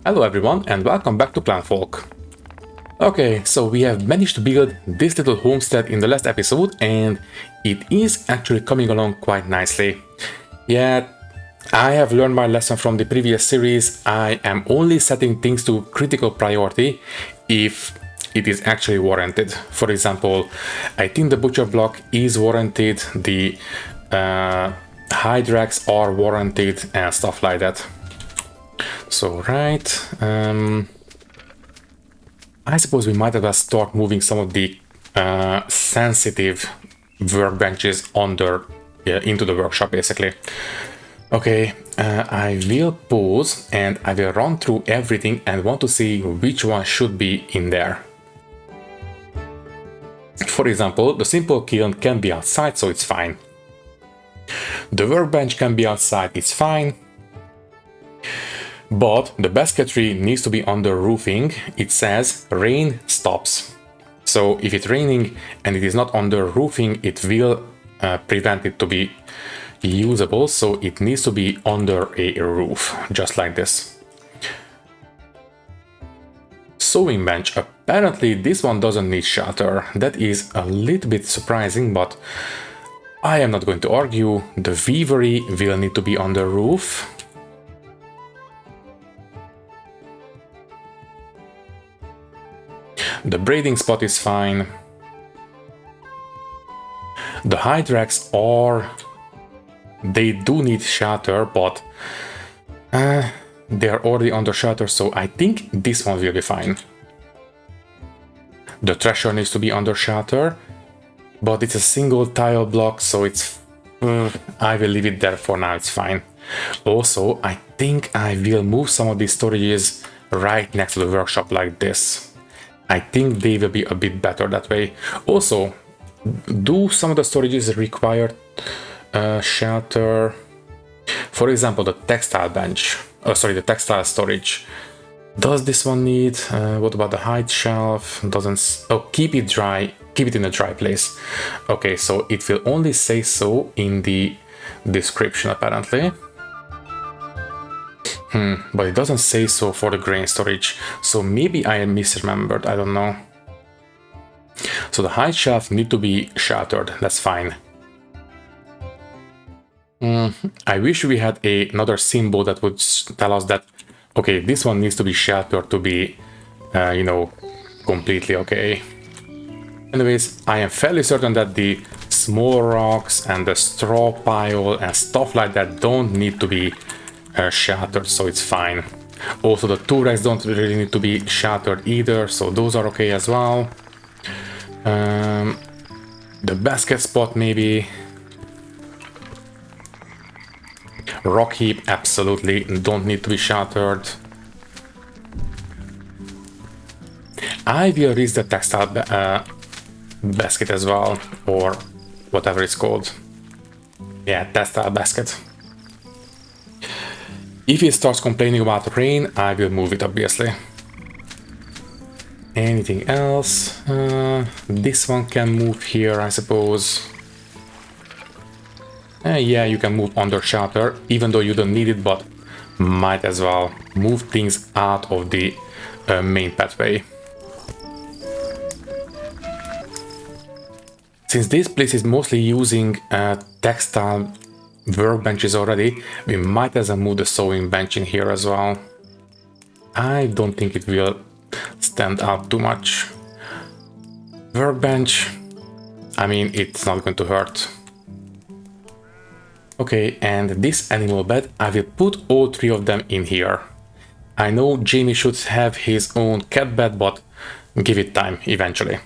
Hello everyone and welcome back to Clanfolk. Okay, so we have managed to build this little homestead in the last episode and it is actually coming along quite nicely. Yet, I have learned my lesson from the previous series. I am only setting things to critical priority if it is actually warranted. For example, I think the butcher block is warranted, the hide racks are warranted and stuff like that. So right, I suppose we might as well start moving some of the sensitive workbenches into the workshop basically. Okay, I will pause and I will run through everything and want to see which one should be in there. For example, the simple kiln can be outside, so it's fine. The workbench can be outside, it's fine. But the basketry needs to be under roofing. It says rain stops. So if it's raining and it is not under roofing, it will prevent it to be usable. So it needs to be under a roof, just like this. Sewing bench. Apparently this one doesn't need shelter. That is a little bit surprising, but I am not going to argue. The weavery will need to be under roof. The braiding spot is fine. The hide racks they do need shelter, but they're already under shelter, so I think this one will be fine. The thresher needs to be under shelter, but it's a single tile block, so it's I will leave it there for now, it's fine. Also, I think I will move some of these storages right next to the workshop like this. I think they will be a bit better that way. Also, do some of the storages require shelter? For example, the textile bench. The textile storage. Does this one need? What about the hide shelf? Doesn't. Oh, keep it dry. Keep it in a dry place. Okay, so it will only say so in the description apparently. But it doesn't say so for the grain storage, so maybe I misremembered, I don't know. So the hide shelf need to be sheltered, that's fine. I wish we had another symbol that would tell us that, okay, this one needs to be sheltered to be, completely okay. Anyways, I am fairly certain that the small rocks and the straw pile and stuff like that don't need to be sheltered, so it's fine. Also, the two racks don't really need to be sheltered either, so those are okay as well. The basket spot maybe. Rock heap absolutely don't need to be sheltered. I will raise the textile basket as well, or whatever it's called. Yeah, textile basket. If it starts complaining about rain, I will move it obviously. Anything else? This one can move here, I suppose. Yeah, you can move under shelter, even though you don't need it, but might as well move things out of the main pathway. Since this place is mostly using textile workbenches already, we might as well move the sewing bench in here as well. I don't think it will stand out too much. Workbench, I mean, it's not going to hurt. Okay, and this animal bed, I will put all three of them in here. I know Jamie should have his own cat bed, but give it time eventually.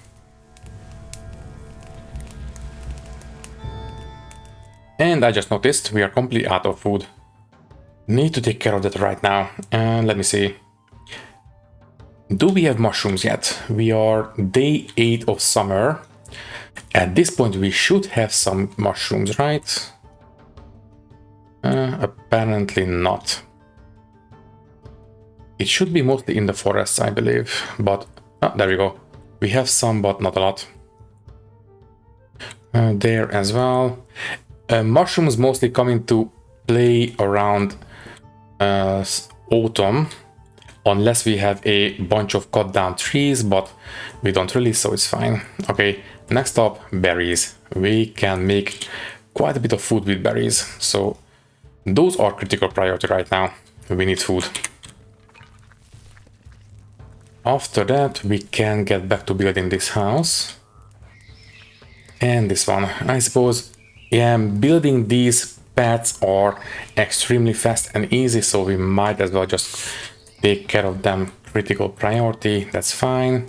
And I just noticed we are completely out of food. Need to take care of that right now. Let me see. Do we have mushrooms yet? We are day 8 of summer. At this point we should have some mushrooms, right? Apparently not. It should be mostly in the forests, I believe. But, there we go. We have some, but not a lot. There as well. Mushrooms mostly come into play around autumn. unless we have a bunch of cut down trees, but we don't really, so it's fine. Okay, next up, berries. We can make quite a bit of food with berries, so those are critical priority right now. We need food. After that, we can get back to building this house. And this one, I suppose, yeah, building these paths are extremely fast and easy, so we might as well just take care of them. Critical priority, that's fine.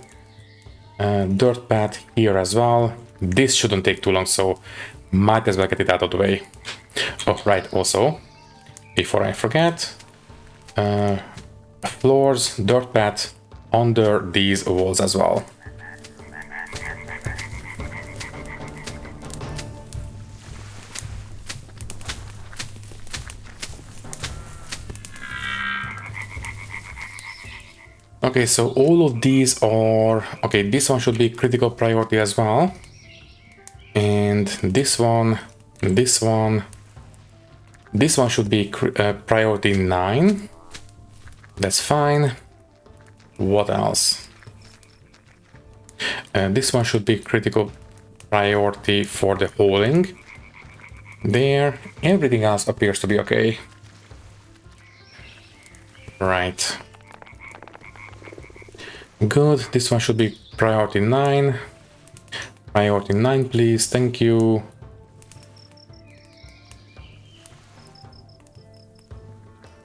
Dirt path here as well. This shouldn't take too long, so might as well get it out of the way. Oh, right, also, before I forget, floors, dirt path under these walls as well. Okay, so all of these are... Okay, this one should be critical priority as well. And this one should be priority 9. That's fine. What else? This one should be critical priority for the hauling. There. Everything else appears to be okay. Right. Good. This one should be priority 9. Priority 9, please. Thank you.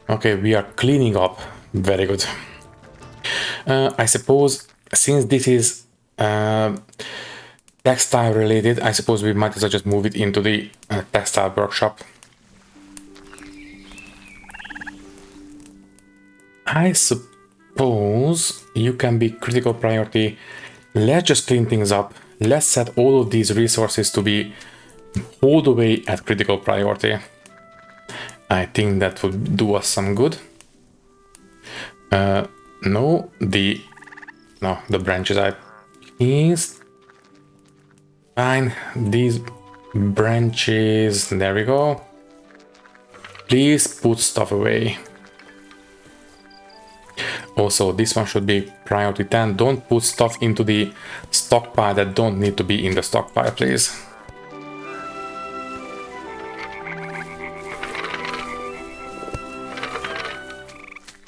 Okay, we are cleaning up. Very good. I suppose since this is textile related, I suppose we might as well just move it into the textile workshop. I suppose you can be critical priority. Let's just clean things up. Let's set all of these resources to be all the way at critical priority. I think that would do us some good. No, the branches I please. Fine, these branches, there we go. Please put stuff away. Also, this one should be priority 10. Don't put stuff into the stockpile that don't need to be in the stockpile, please.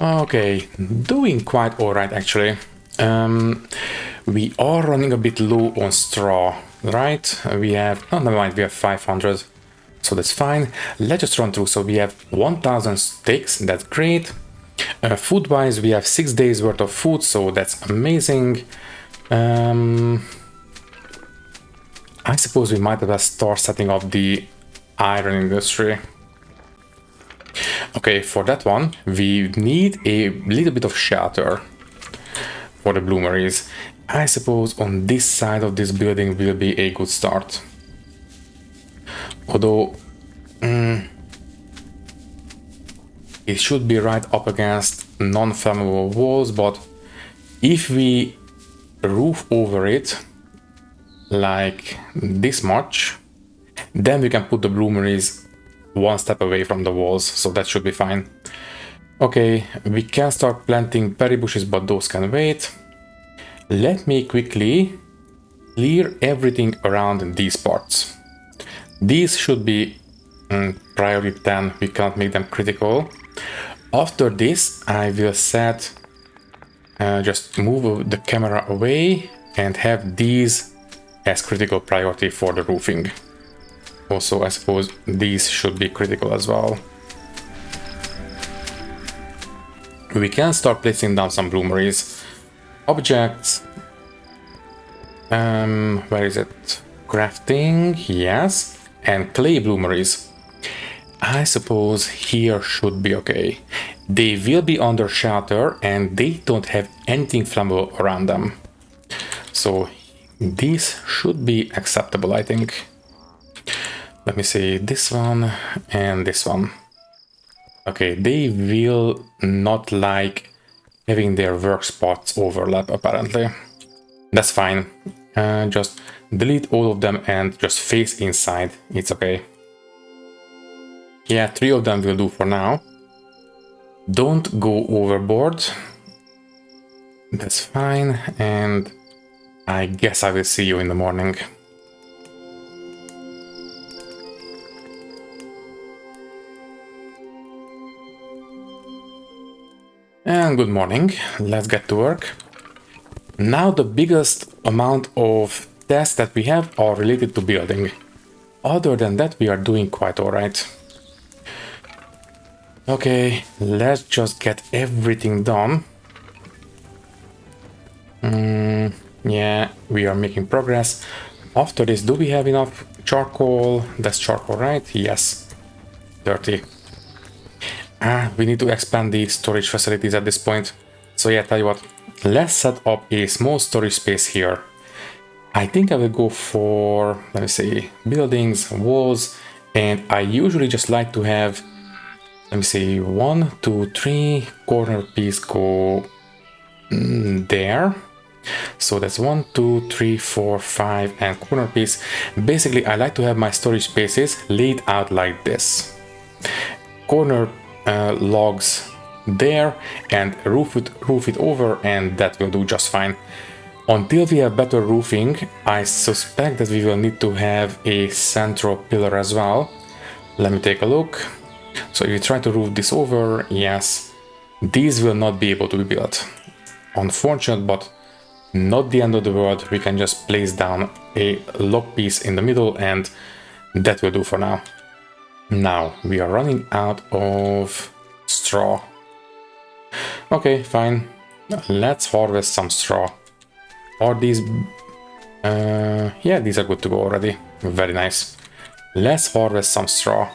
Okay, doing quite alright actually. We are running a bit low on straw, right? We have, oh, never mind, we have 500, so that's fine. Let's just run through. So we have 1000 sticks, that's great. Food wise, we have 6 days worth of food, so that's amazing. I suppose we might as well start setting up the iron industry. Okay, for that one, we need a little bit of shelter for the bloomeries. I suppose on this side of this building will be a good start. Although, it should be right up against non-flammable walls, but if we roof over it like this much, then we can put the bloomeries one step away from the walls, so that should be fine. Okay, we can start planting berry bushes, but those can wait. Let me quickly clear everything around these parts. These should be priority 10, we can't make them critical. After this, I will set, just move the camera away and have these as critical priority for the roofing. Also, I suppose these should be critical as well. We can start placing down some bloomeries. Objects. Where is it? Crafting, yes. And clay bloomeries. I suppose here should be okay. They will be under shelter and they don't have anything flammable around them. So these should be acceptable, I think. Let me see, this one and this one. Okay, they will not like having their work spots overlap, apparently. That's fine. Just delete all of them and just face inside. It's okay. Yeah, 3 of them will do for now. Don't go overboard. That's fine, and I guess I will see you in the morning. And good morning, let's get to work. Now the biggest amount of tasks that we have are related to building. Other than that, we are doing quite alright. Okay, let's just get everything done. Yeah, we are making progress. After this, do we have enough charcoal? That's charcoal, right? Yes. 30. We need to expand the storage facilities at this point. So yeah, tell you what, let's set up a small storage space here. I think I will go for, let me see, buildings, walls, and I usually just like to have, let me see, 1, 2, 3 corner piece go there. So that's 1, 2, 3, 4, 5 and corner piece. Basically, I like to have my storage spaces laid out like this. Corner logs there and roof it over, and that will do just fine. Until we have better roofing, I suspect that we will need to have a central pillar as well. Let me take a look. So if you try to roof this over, yes, these will not be able to be built. Unfortunate, but not the end of the world. We can just place down a log piece in the middle and that will do for now. Now we are running out of straw. Okay, fine. Let's harvest some straw. Are these... yeah, these are good to go already. Very nice. Let's harvest some straw.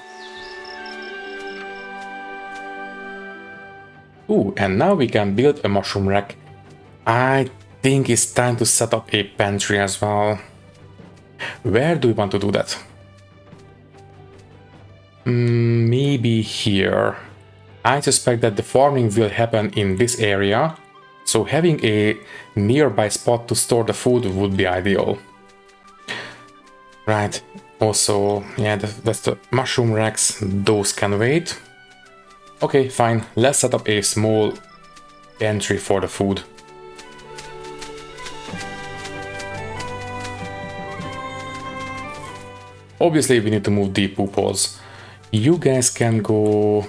Ooh, and now we can build a mushroom rack. I think it's time to set up a pantry as well. Where do we want to do that? Maybe here. I suspect that the farming will happen in this area, so having a nearby spot to store the food would be ideal. Right, also, yeah, that's the mushroom racks, those can wait. Okay, fine, let's set up a small pantry for the food. Obviously, we need to move the poop holes. You guys can go...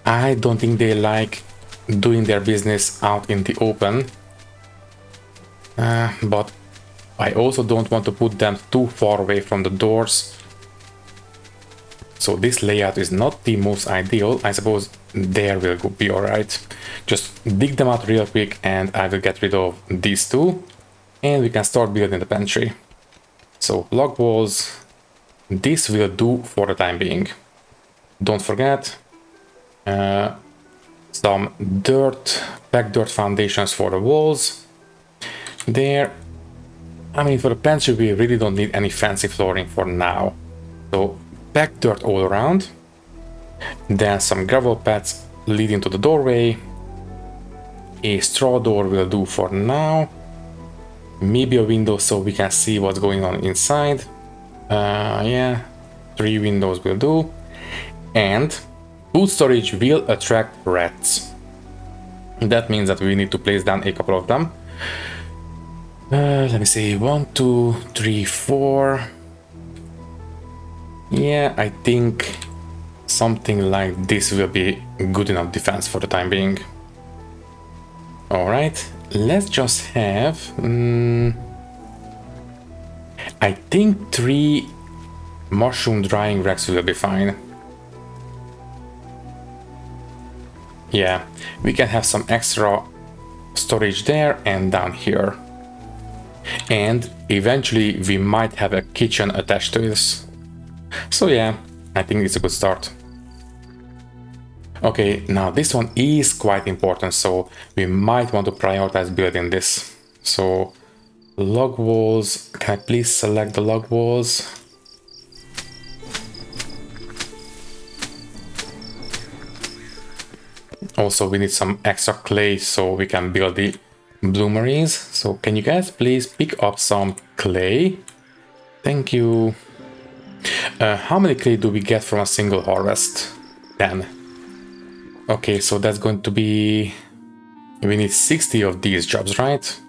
I don't think they like doing their business out in the open. But I also don't want to put them too far away from the doors. So this layout is not the most ideal. I suppose there will be alright. Just dig them out real quick and I will get rid of these two. And we can start building the pantry. So log walls, this will do for the time being. Don't forget some dirt, packed dirt foundations for the walls. There, I mean, for the pantry we really don't need any fancy flooring for now. So packed dirt all around. Then some gravel pads leading to the doorway. A straw door will do for now. Maybe a window so we can see what's going on inside. Yeah, 3 windows will do. And food storage will attract rats. That means that we need to place down a couple of them. Let me see, 1, 2, 3, 4. Yeah, I think something like this will be good enough defense for the time being. Alright, let's just have... I think 3 mushroom drying racks will be fine. Yeah, we can have some extra storage there and down here. And eventually we might have a kitchen attached to this. So yeah, I think it's a good start. Okay, now this one is quite important, so we might want to prioritize building this. So log walls, can I please select the log walls? Also, we need some extra clay so we can build the bloomeries. So can you guys please pick up some clay? Thank you. How many clay do we get from a single harvest? 10. Okay, so that's going to be We need 60 of these jobs, right?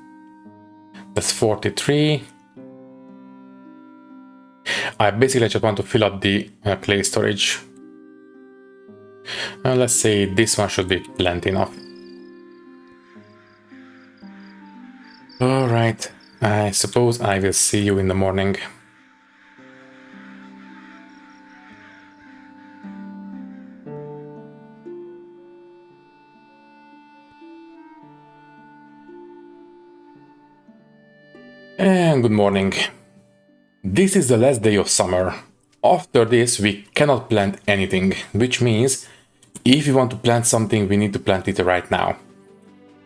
That's 43. I basically just want to fill up the clay storage. Let's say this one should be plenty enough. Alright, I suppose I will see you in the morning. And good morning. This is the last day of summer. After this, we cannot plant anything, which means if we want to plant something, we need to plant it right now.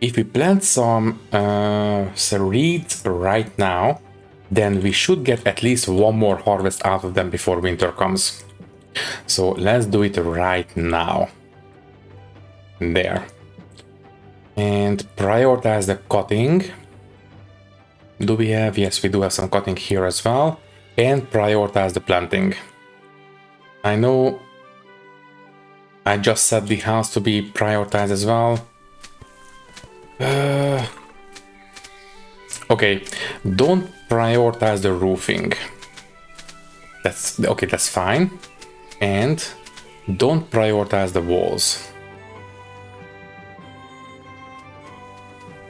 If we plant some reeds right now, then we should get at least one more harvest out of them before winter comes. So let's do it right now. There. And prioritize the cutting. Do we have? Yes, we do have some cutting here as well. And prioritize the planting. I know I just set the house to be prioritized as well. Okay, don't prioritize the roofing. That's okay, that's fine. And don't prioritize the walls.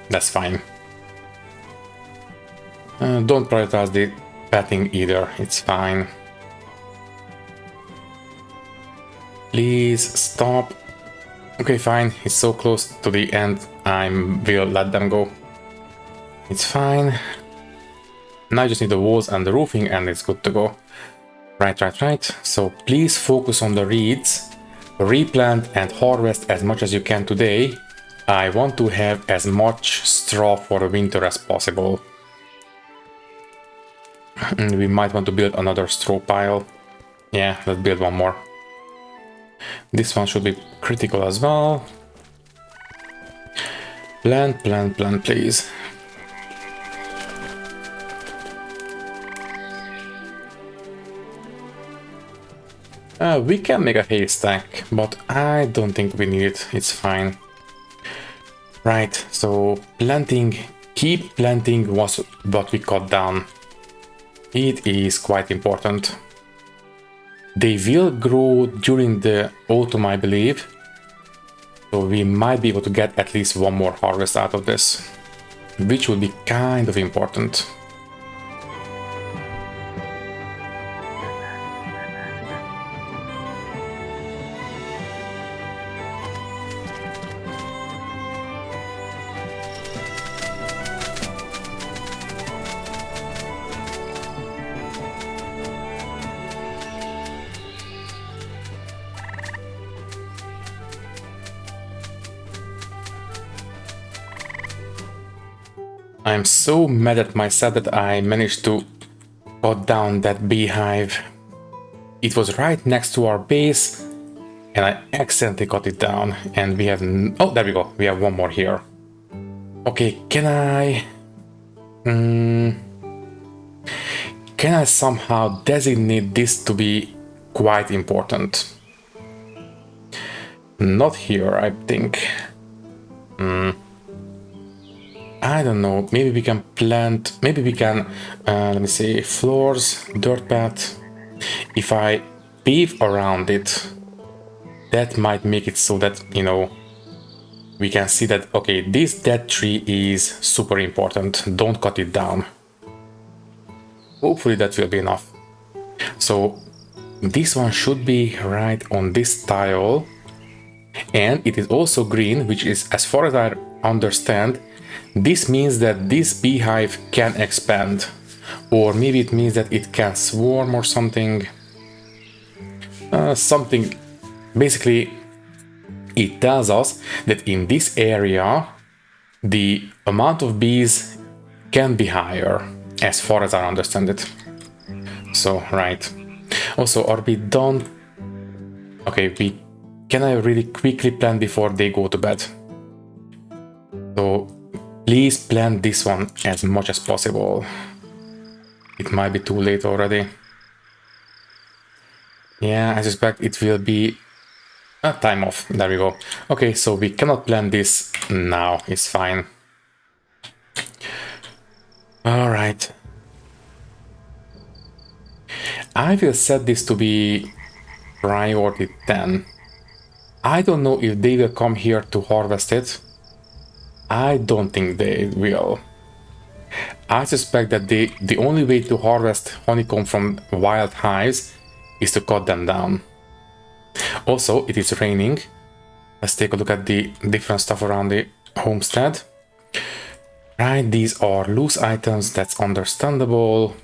That's fine. Don't prioritize the padding either, it's fine. Please stop. Okay, fine, it's so close to the end, I will let them go. It's fine. Now I just need the walls and the roofing and it's good to go. Right. So please focus on the reeds, replant and harvest as much as you can today. I want to have as much straw for the winter as possible. We might want to build another straw pile. Yeah, let's build one more. This one should be critical as well. Plant, please. We can make a haystack, but I don't think we need it. It's fine. Right, so planting, keep planting was what we cut down. It is quite important. They will grow during the autumn, I believe. So we might be able to get at least one more harvest out of this, which would be kind of important. I'm so mad at myself that I managed to cut down that beehive. It was right next to our base and I accidentally cut it down and we have... Oh, there we go. We have one more here. Okay, can I somehow designate this to be quite important? Not here, I think. I don't know, maybe we can plant, maybe we can, let me see, floors, dirt path. If I pave around it, that might make it so that, you know, we can see that, okay, this dead tree is super important, don't cut it down. Hopefully that will be enough. So this one should be right on this tile, and it is also green, which is, as far as I understand, this means that this beehive can expand, or maybe it means that it can swarm or something. Basically, it tells us that in this area, the amount of bees can be higher, as far as I understand it. So, right. Also, are we done? Okay, can I really quickly plant before they go to bed? So, please plant this one as much as possible. It might be too late already. Yeah, I suspect it will be Time off. There we go. Okay, so we cannot plant this now. It's fine. All right. I will set this to be priority 10. I don't know if they will come here to harvest it. I don't think they will. I suspect that the only way to harvest honeycomb from wild hives is to cut them down. Also, it is raining. Let's take a look at the different stuff around the homestead. Right, these are loose items, that's understandable.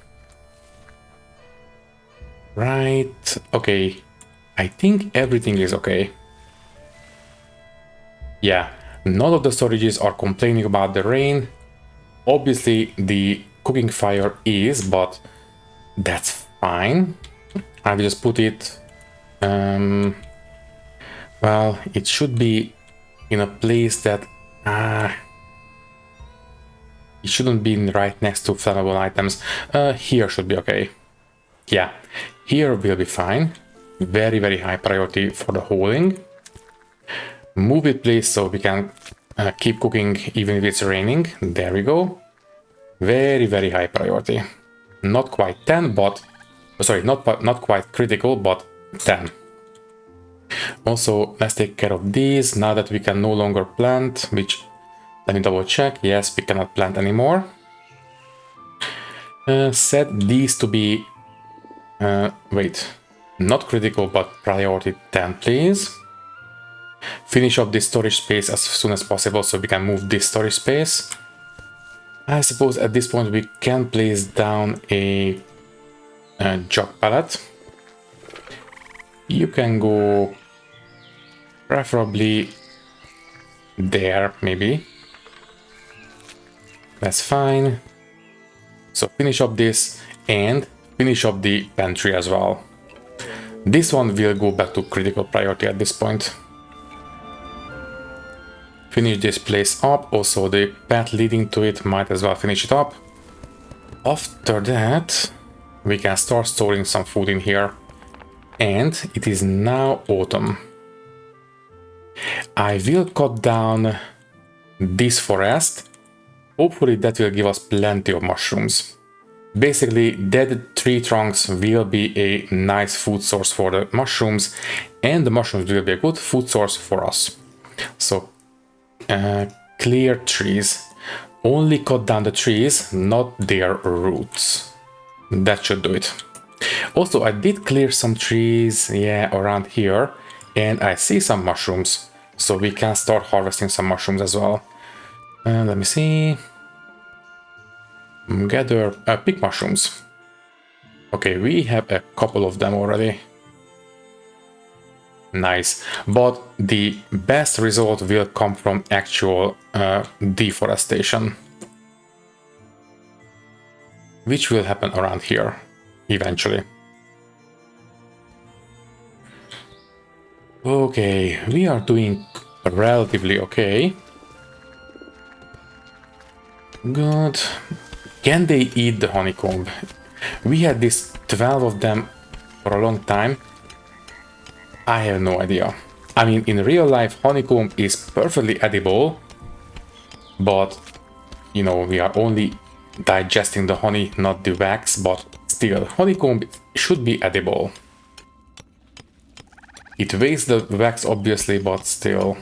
Right, okay. I think everything is okay. Yeah, none of the storages are complaining about the rain. Obviously, the cooking fire is, but that's fine. I will just put it... well, it should be in a place that... it shouldn't be right next to flammable items. Here should be okay. Yeah, here will be fine. Very, very high priority for the holding. Move it, please, so we can keep cooking even if it's raining. There we go. Very, very high priority. Not quite 10, but... sorry, not quite critical, but 10. Also, let's take care of these now that we can no longer plant, which... let me double check. Yes, we cannot plant anymore. Set these to be... wait. Not critical, but priority 10, please. Finish up this storage space as soon as possible so we can move this storage space. I suppose at this point we can place down a jug pallet. You can go preferably there, maybe. That's fine. So finish up this and finish up the pantry as well. This one will go back to critical priority at this point. Finish this place up. Also the path leading to it, might as well finish it up. After that, we can start storing some food in here. And it is now autumn. I will cut down this forest. Hopefully that will give us plenty of mushrooms. Basically, dead tree trunks will be a nice food source for the mushrooms, and the mushrooms will be a good food source for us. So, clear trees. Only cut down the trees, not their roots. That should do it. Also, I did clear some trees, yeah, around here, and I see some mushrooms, so we can start harvesting some mushrooms as well. Let me see. Gather, pick mushrooms. Okay, we have a couple of them already. Nice, but the best result will come from actual deforestation, which will happen around here eventually. Okay, we are doing relatively okay. Good. Can they eat the honeycomb? We had this 12 of them for a long time. I have no idea. I mean, in real life, honeycomb is perfectly edible, but, you know, we are only digesting the honey, not the wax, but still, honeycomb should be edible. It wastes the wax, obviously, but still.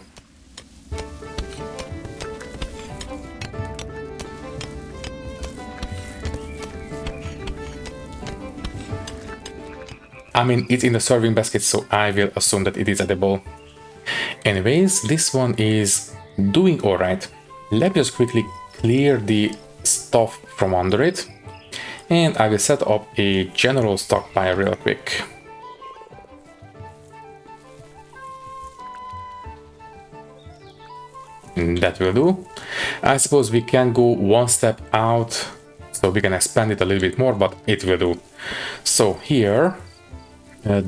I mean, it's in the serving basket, so I will assume that it is edible. Anyways, this one is doing alright. Let me just quickly clear the stuff from under it. And I will set up a general stockpile real quick. That will do. I suppose we can go one step out, so we can expand it a little bit more, but it will do. So here...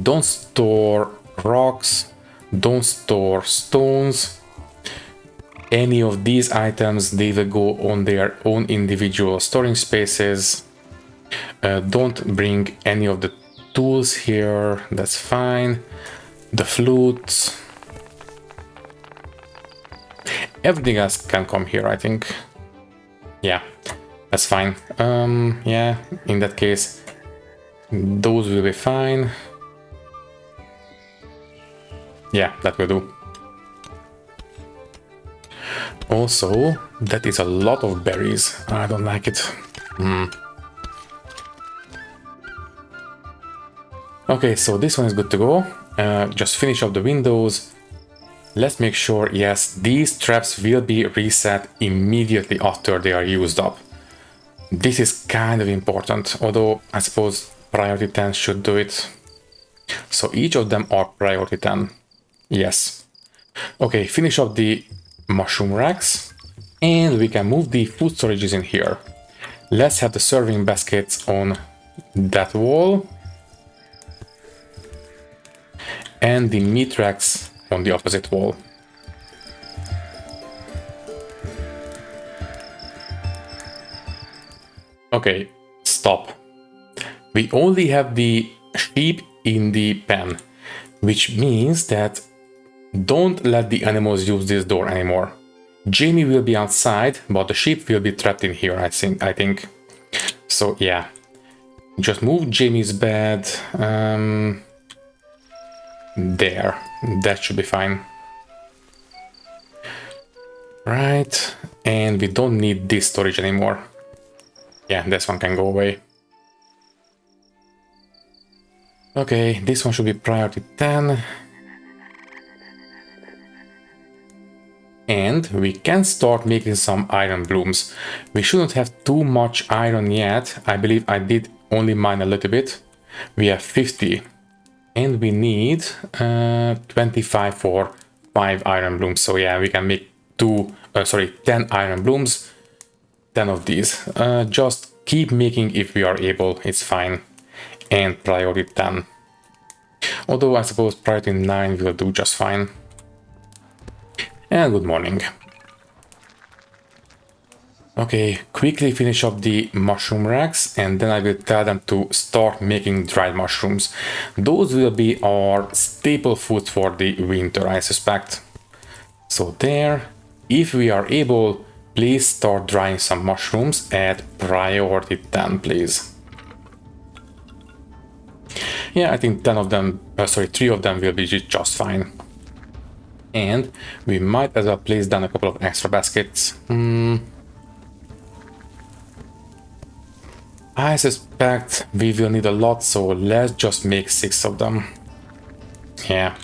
don't store rocks, don't store stones. Any of these items, they will go on their own individual storing spaces. Don't bring any of the tools here, that's fine. The flutes, Everything else can come here, I think. Yeah, that's fine. Yeah, in that case, those will be fine. Yeah, that will do. Also, that is a lot of berries. I don't like it. Okay, so this one is good to go. Just finish up the windows. Let's make sure, yes, these traps will be reset immediately after they are used up. This is kind of important, although I suppose priority 10 should do it. So each of them are priority 10. Yes. Okay, finish up the mushroom racks and we can move the food storages in here. Let's have the serving baskets on that wall and the meat racks on the opposite wall. Okay, stop. We only have the sheep in the pen, which means that don't let the animals use this door anymore. Jamie will be outside, but the sheep will be trapped in here, I think. So yeah, just move Jamie's bed there. That should be fine. Right, and we don't need this storage anymore. Yeah, this one can go away. Okay, this one should be priority 10. And we can start making some iron blooms. We shouldn't have too much iron yet. I believe I did only mine a little bit. We have 50. And we need 25 for 5 iron blooms. So yeah, we can make 10 iron blooms. 10 of these. Just keep making if we are able, it's fine. And priority 10. Although I suppose priority 9 will do just fine. And good morning. Okay, quickly finish up the mushroom racks and then I will tell them to start making dried mushrooms. Those will be our staple food for the winter, I suspect. So there, if we are able, please start drying some mushrooms at priority 10, please. Yeah, I think 3 of them will be just fine. And we might as well place down a couple of extra baskets. I suspect we will need a lot, so let's just make 6 of them. Yeah.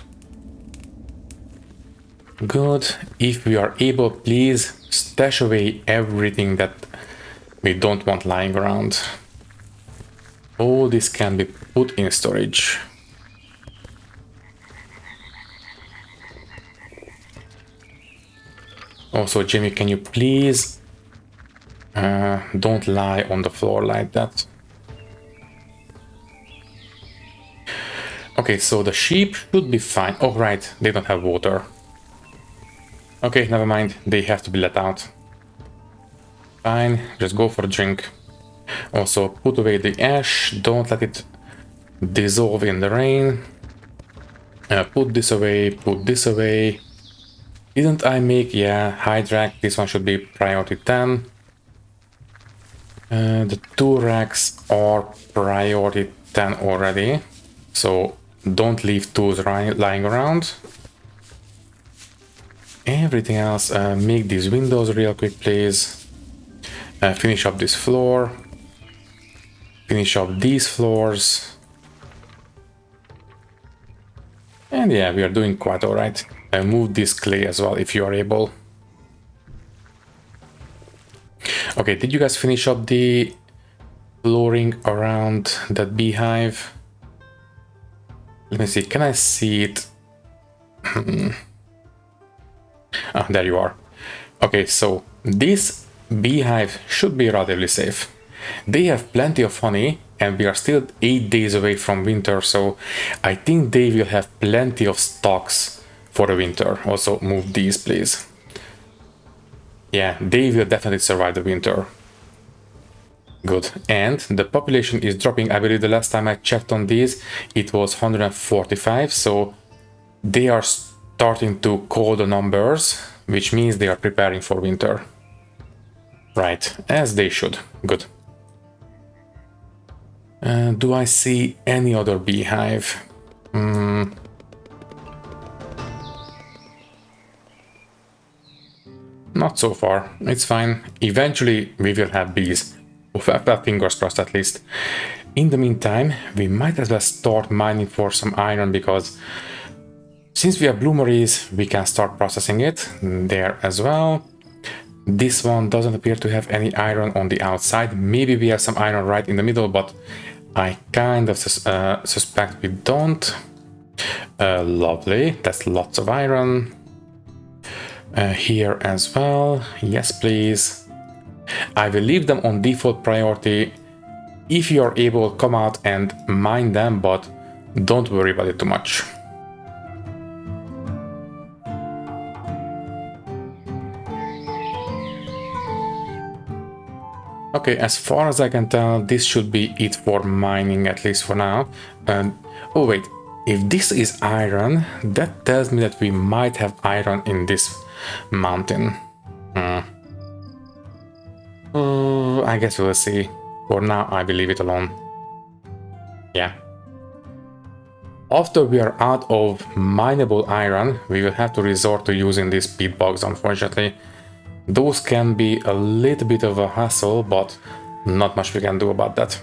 Good. If we are able, please stash away everything that we don't want lying around. All this can be put in storage. Also, Jimmy, can you please don't lie on the floor like that. Okay, so the sheep should be fine. Oh, right, they don't have water. Okay, never mind, they have to be let out. Fine, just go for a drink. Also, put away the ash, don't let it dissolve in the rain. Put this away, put this away. Didn't I make, yeah, hide rack, this one should be priority 10. The 2 racks are priority 10 already, so don't leave tools lying around. Everything else, make these windows real quick, please. Finish up this floor. Finish up these floors. And yeah, we are doing quite alright. Move this clay as well, if you are able. Okay, did you guys finish up the flooring around that beehive? Let me see, can I see it? Ah, there you are. Okay, so this beehive should be relatively safe. They have plenty of honey and we are still 8 days away from winter, so I think they will have plenty of stocks for the winter. Also move these, please. Yeah, they will definitely survive the winter. Good. And the population is dropping. I believe the last time I checked on these, it was 145, so they are starting to call the numbers, which means they are preparing for winter. Right, as they should. Good. Do I see any other beehive? Not so far. It's fine. Eventually we will have bees. Well, fingers crossed at least. In the meantime, we might as well start mining for some iron, because since we have bloomeries, we can start processing it there as well. This one doesn't appear to have any iron on the outside. Maybe we have some iron right in the middle, but I kind of suspect we don't. Lovely, that's lots of iron. Here as well, yes please. I will leave them on default priority. If you are able, come out and mine them, but don't worry about it too much. Okay, as far as I can tell, this should be it for mining, at least for now. Oh wait, if this is iron, that tells me that we might have iron in this mountain. I guess we'll see. For now, I will leave it alone. Yeah. After we are out of mineable iron, we will have to resort to using these speed bugs, unfortunately. Those can be a little bit of a hassle, but not much we can do about that.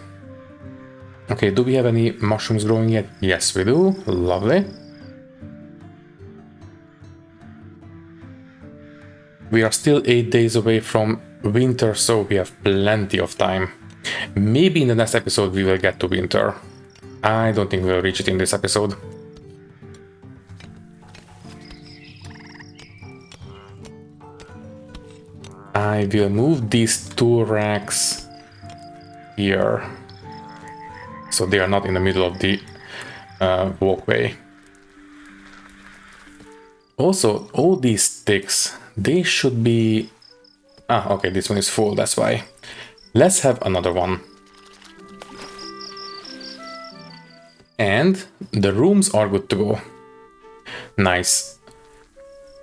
Okay, do we have any mushrooms growing yet? Yes, we do. Lovely. We are still 8 days away from winter, so we have plenty of time. Maybe in the next episode we will get to winter. I don't think we'll reach it in this episode. I will move these 2 racks here, so they are not in the middle of the walkway. Also, all these sticks, they should be... Ah, okay, this one is full, that's why. Let's have another one. And the rooms are good to go. Nice.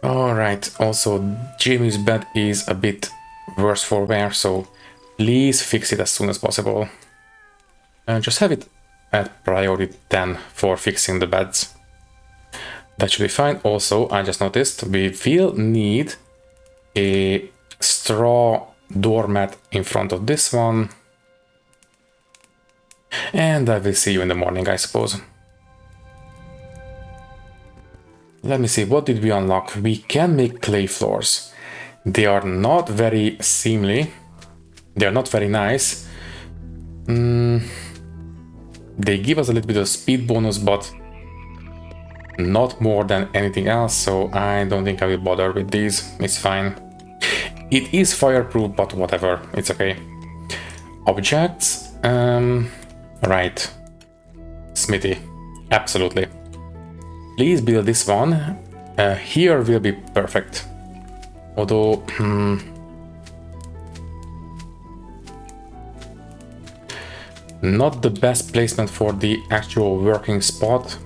Alright, also Jamie's bed is a bit worse for wear, so please fix it as soon as possible. Just have it at priority 10 for fixing the beds. That should be fine. Also, I just noticed we will need a straw doormat in front of this one. And I will see you in the morning, I suppose. Let me see, what did we unlock? We can make clay floors. They are not very seemly. They are not very nice. They give us a little bit of speed bonus, but not more than anything else, so I don't think I will bother with these. It's fine. It is fireproof, but whatever, it's okay. Objects, right. Smithy, absolutely. Please build this one. Here will be perfect. Although, not the best placement for the actual working spot.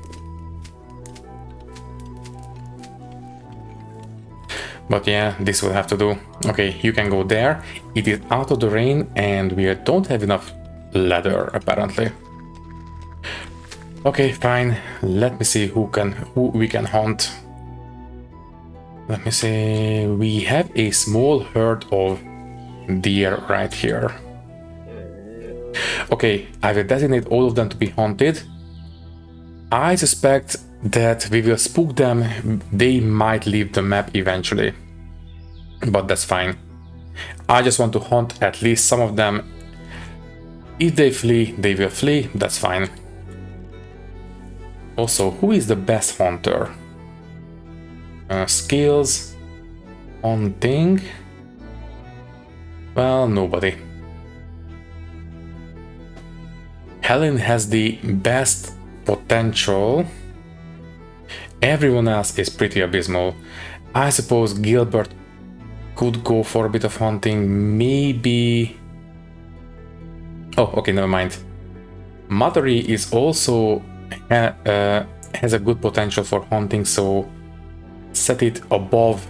But yeah, this will have to do. Okay, you can go there. It is out of the rain and we don't have enough leather, apparently. Okay, fine. Let me see who we can hunt. Let me see. We have a small herd of deer right here. Okay, I will designate all of them to be hunted. I suspect that we will spook them. They might leave the map eventually, but that's fine. I just want to hunt at least some of them. If they flee, they will flee. That's fine. Also, who is the best hunter? Skills, hunting. Well, nobody. Helen has the best potential. Everyone else is pretty abysmal. I suppose Gilbert could go for a bit of hunting, maybe... Oh, okay, never mind. Mothery is also has a good potential for hunting, so set it above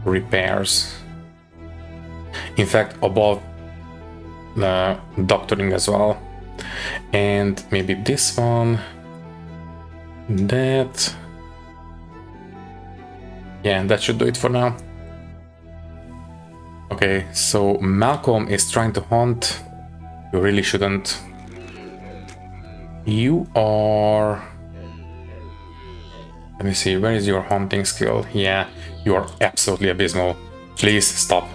repairs. In fact, above doctoring as well. And maybe this one, that. Yeah, that should do it for now. Okay, so Malcolm is trying to hunt. You really shouldn't. You are... Let me see, where is your hunting skill? Yeah, you are absolutely abysmal. Please stop.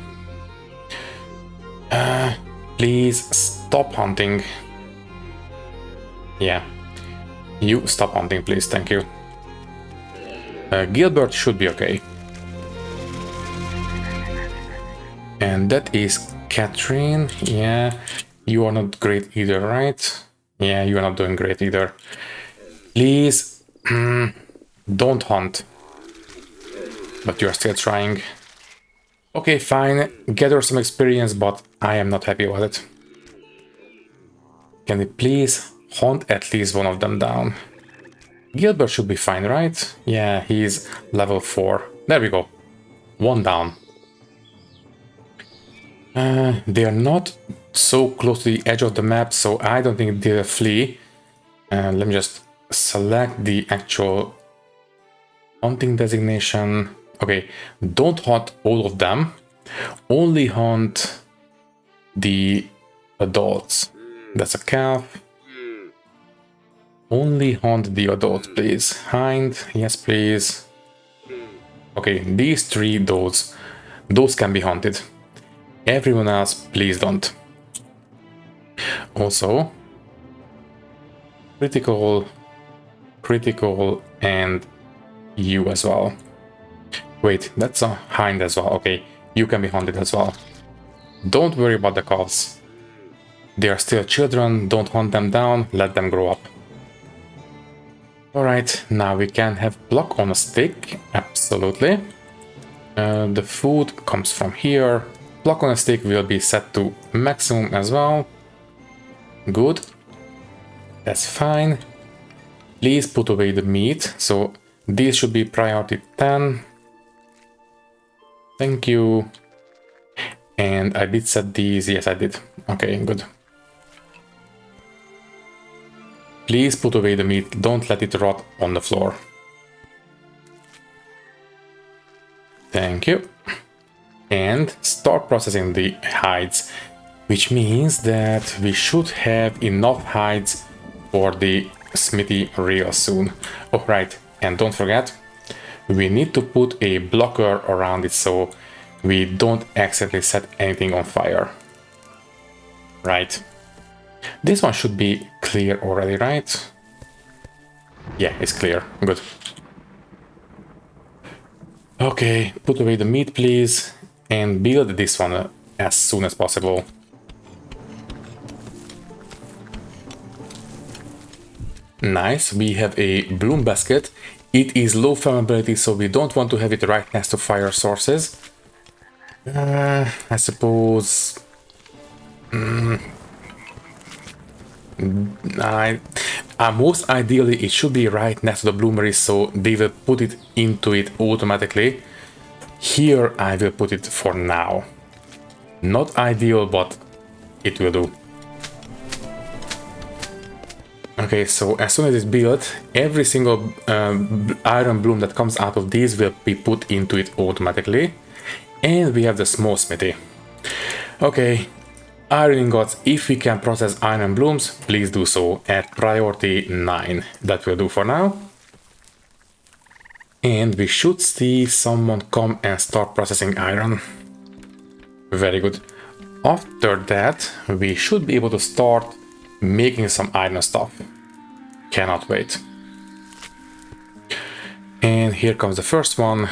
Please stop hunting. Yeah. You stop hunting, please, thank you. Gilbert should be okay. And that is Catherine. Yeah, you are not great either, right? Yeah, you are not doing great either. Please, don't hunt. But you're still trying. Okay, fine. Gather some experience, but I am not happy about it. Can we please hunt at least one of them down? Gilbert should be fine, right? Yeah, he's level 4. There we go. One down. They are not so close to the edge of the map, so I don't think they'll flee. Let me just select the actual hunting designation. Okay, don't hunt all of them. Only hunt the adults. That's a calf. Only hunt the adults, please. Hind, yes, please. Okay, these 3, those can be hunted. Everyone else, please don't. Also, critical, and you as well. Wait, that's a hind as well. Okay, you can be hunted as well. Don't worry about the calves. They are still children, don't hunt them down, let them grow up. Alright, now we can have block on a stick, absolutely. The food comes from here. Block on a stick will be set to maximum as well. Good. That's fine. Please put away the meat. So these should be priority 10. Thank you. And I did set these. Yes, I did. Okay, good. Please put away the meat. Don't let it rot on the floor. Thank you. And start processing the hides, which means that we should have enough hides for the smithy real soon. Oh, right, and don't forget, we need to put a blocker around it so we don't accidentally set anything on fire. Right. This one should be clear already, right? Yeah, it's clear. Good. Okay, put away the meat, please. And build this one as soon as possible. Nice, we have a bloom basket. It is low flammability, so we don't want to have it right next to fire sources. I suppose... most ideally it should be right next to the bloomery, so they will put it into it automatically. Here I will put it for now. Not ideal, but it will do. Okay, so as soon as it's built, every single iron bloom that comes out of these will be put into it automatically. And we have the small smithy. Okay, iron ingots, if we can process iron blooms, please do so at priority 9. That will do for now. And we should see someone come and start processing iron. Very good. After that, we should be able to start making some iron stuff. Cannot wait. And here comes the first one.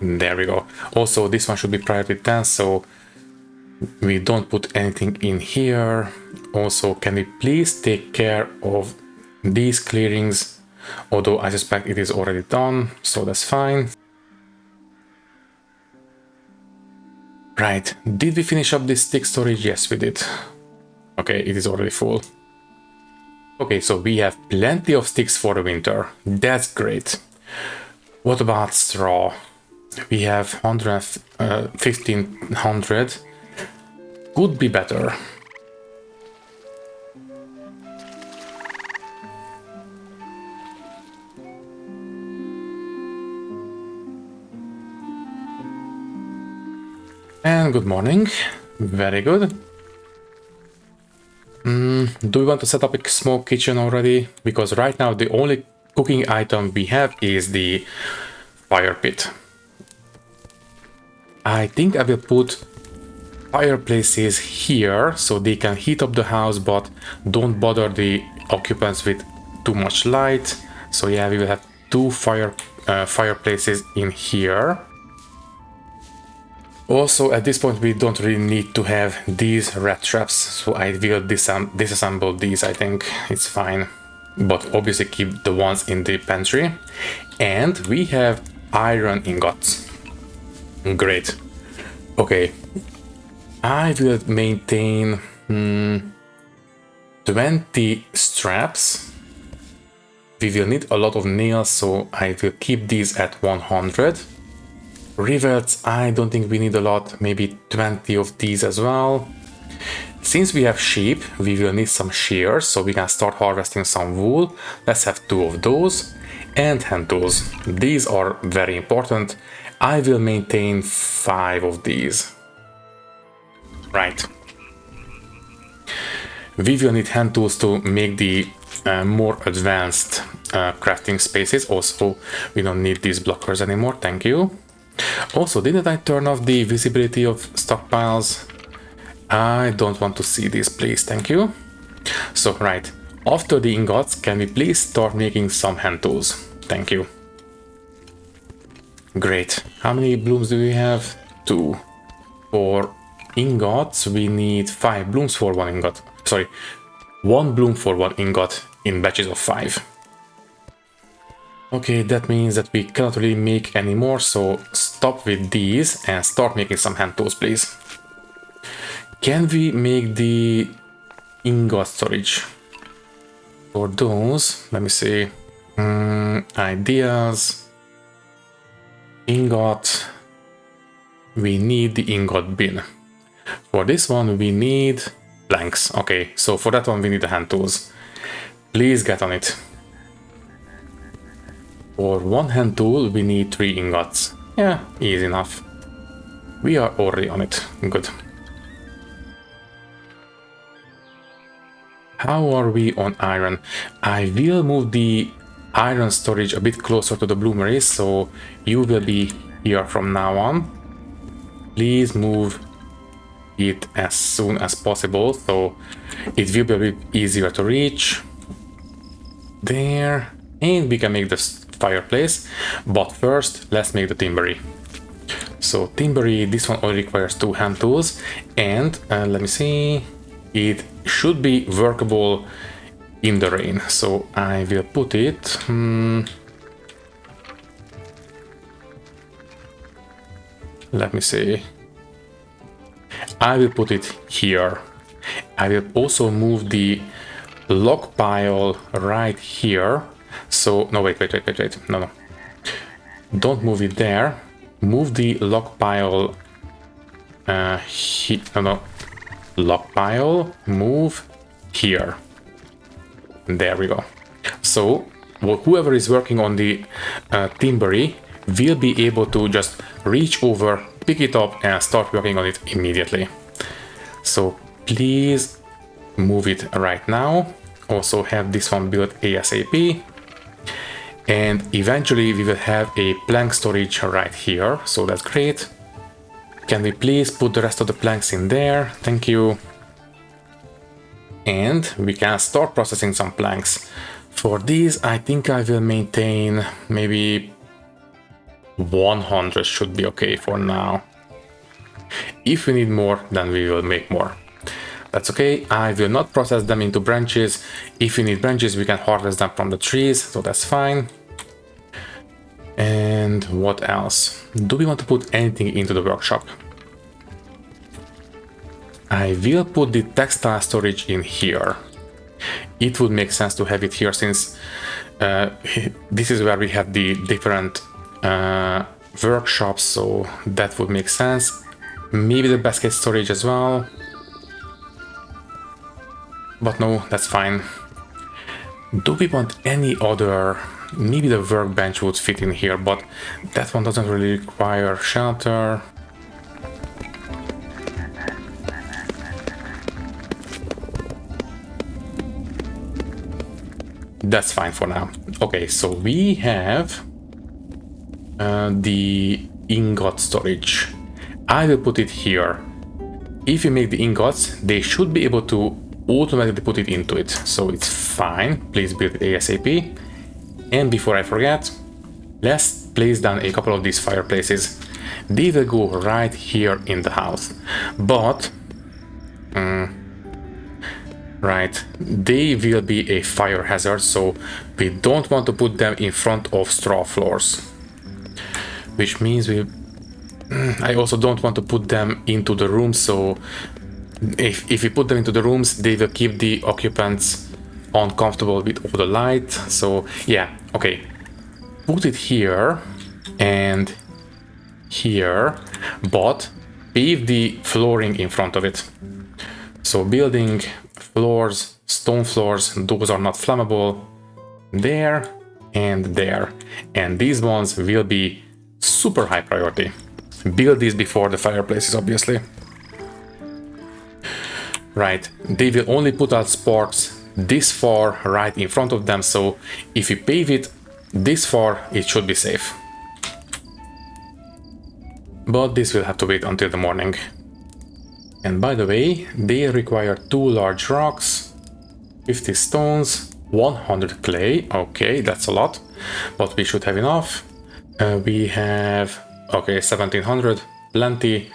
There we go. Also, this one should be priority 10, so we don't put anything in here. Also, can we please take care of these clearings? Although I suspect it is already done, so that's fine. Right, did we finish up this stick storage? Yes, we did. Okay, it is already full. Okay, so we have plenty of sticks for the winter. That's great. What about straw? We have 1500. Could be better. And good morning. Very good. Do we want to set up a small kitchen already? Because right now the only cooking item we have is the fire pit. I think I will put fireplaces here so they can heat up the house, but don't bother the occupants with too much light. So yeah, we will have two fireplaces in here. Also, at this point, we don't really need to have these rat traps, so I will disassemble these. I think it's fine, but obviously keep the ones in the pantry. And we have iron ingots. Great. Okay, I will maintain 20 straps. We will need a lot of nails, so I will keep these at 100. Rivets, I don't think we need a lot, maybe 20 of these as well. Since we have sheep, we will need some shears, so we can start harvesting some wool. Let's have 2 of those. And hand tools. These are very important. I will maintain 5 of these. Right. We will need hand tools to make the more advanced crafting spaces. Also, we don't need these blockers anymore, thank you. Also, didn't I turn off the visibility of stockpiles? I don't want to see this, please, thank you. So, right, after the ingots, can we please start making some hand tools? Thank you. Great. How many blooms do we have? 2. For ingots, we need 5 blooms for 1 ingot. Sorry, 1 bloom for 1 ingot in batches of 5. Okay, that means that we cannot really make any more, so stop with these and start making some hand tools, please. Can we make the ingot storage? For those, let me see. Ideas. Ingot. We need the ingot bin. For this one, we need planks. Okay, so for that one, we need the hand tools. Please get on it. For 1 hand tool, we need 3 ingots. Yeah, easy enough. We are already on it. Good. How are we on iron? I will move the iron storage a bit closer to the bloomery, so you will be here from now on. Please move it as soon as possible, so it will be a bit easier to reach. There. And we can make this fireplace, but first let's make the timbery. So timbery, this one only requires 2 hand tools, and let me see, it should be workable in the rain, so I will put it let me see, I will put it here. I will also move the log pile right here. So, no, wait, no. Don't move it there. Move the log pile, log pile, move here. There we go. So, whoever is working on the timbery will be able to just reach over, pick it up and start working on it immediately. So, please move it right now. Also have this one built ASAP. And eventually we will have a plank storage right here, so that's great. Can we please put the rest of the planks in there? Thank you. And we can start processing some planks. For these, I think I will maintain maybe 100 should be okay for now. If we need more, then we will make more. That's okay. I will not process them into branches. If we need branches, we can harvest them from the trees, so that's fine. And what else? Do we want to put anything into the workshop? I will put the textile storage in here. It would make sense to have it here since this is where we have the different workshop, so that would make sense. Maybe the basket storage as well. But no, that's fine. Do we want any other... Maybe the workbench would fit in here, but that one doesn't really require shelter. That's fine for now. Okay, so we have the ingot storage. I will put it here. If you make the ingots, they should be able to automatically put it into it, so it's fine. Please build it ASAP. And before I forget, let's place down a couple of these fireplaces. They will go right here in the house, but right, they will be a fire hazard, so we don't want to put them in front of straw floors, which means I also don't want to put them into the rooms, so if we put them into the rooms, they will keep the occupants uncomfortable with all the light. So yeah, okay, put it here and here, but pave the flooring in front of it. So building floors, stone floors, those are not flammable. There and there, and these ones will be super high priority. Build these before the fireplaces, obviously. Right, they will only put out sparks this far right in front of them, so if you pave it this far, it should be safe. But this will have to wait until the morning. And by the way, they require 2 large rocks, 50 stones, 100 clay. Okay, that's a lot, but we should have enough. We have, okay, 1700, plenty,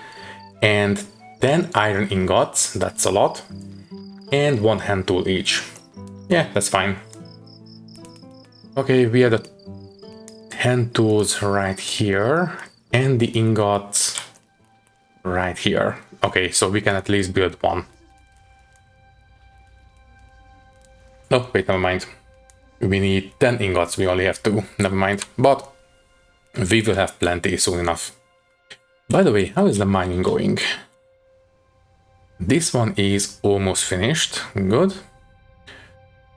and 10 iron ingots, that's a lot, and 1 hand tool each. Yeah, that's fine. Okay, we have the hand tools right here, and the ingots right here. Okay, so we can at least build one. Oh, wait, never mind. We need 10 ingots, we only have 2, never mind. But we will have plenty soon enough. By the way, how is the mining going? This one is almost finished, good.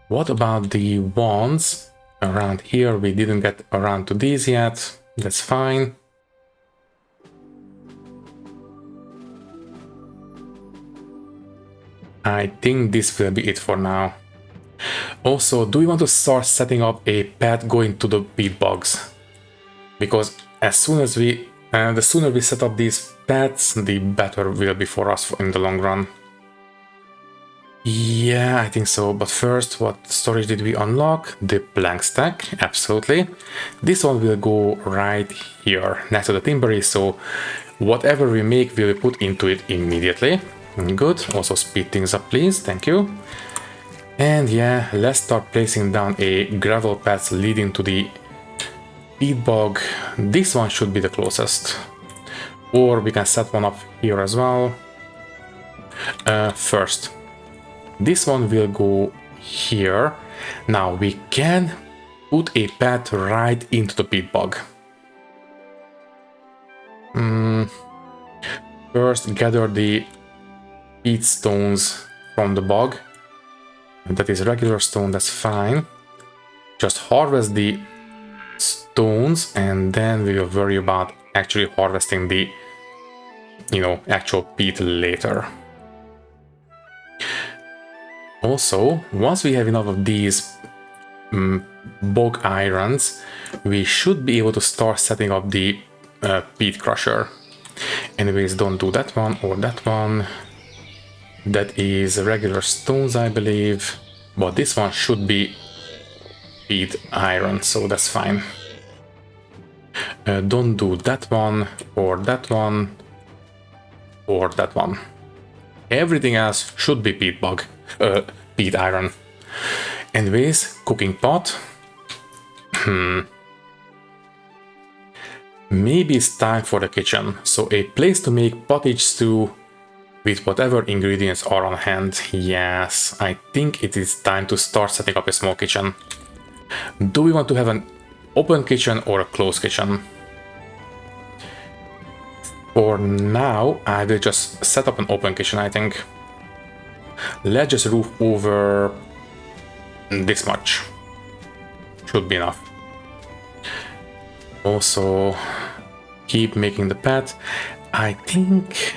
What about the ones around here? We didn't get around to these yet, that's fine. I think this will be it for now. Also, do we want to start setting up a path going to the peat bogs? Because as soon as the sooner we set up these paths, the better will be for us in the long run. Yeah, I think so. But first, what storage did we unlock? The plank stack, absolutely. This one will go right here next to the timbery, so whatever we make will be put into it immediately. Good. Also speed things up, please. Thank you. And yeah, let's start placing down a gravel path leading to the peat bog. This one should be the closest. Or we can set one up here as well. First, this one will go here. Now we can put a path right into the peat bog. First, gather the peat stones from the bog. That is regular stone, that's fine. Just harvest the stones and then we will worry about actually harvesting the, actual peat later. Also, once we have enough of these bog irons, we should be able to start setting up the peat crusher. Anyways, don't do that one or that one. That is regular stones, I believe, but this one should be peat iron, so that's fine. Don't do that one, or that one, or that one. Everything else should be peat iron. Anyways, cooking pot. Maybe it's time for the kitchen. So a place to make pottage stew with whatever ingredients are on hand. Yes, I think it is time to start setting up a small kitchen. Do we want to have an open kitchen or a closed kitchen? For now, I will just set up an open kitchen, I think. Let's just roof over this much. Should be enough. Also, keep making the path. I think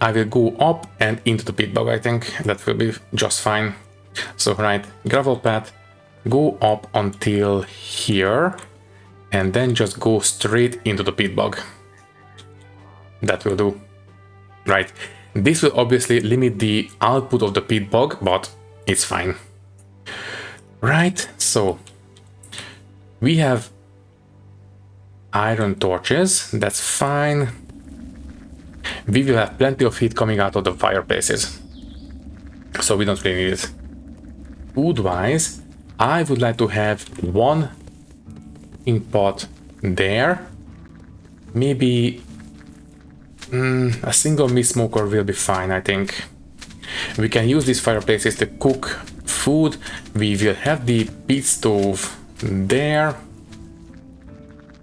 I will go up and into the pit bog. I think that will be just fine. So right, gravel path, go up until here, and then just go straight into the pit bog. That will do. Right, this will obviously limit the output of the pit bog, but it's fine. Right, so we have iron torches, that's fine. We will have plenty of heat coming out of the fireplaces, so we don't really need it. Food-wise, I would like to have one cooking pot there. Maybe a single meat smoker will be fine, I think. We can use these fireplaces to cook food. We will have the peat stove there.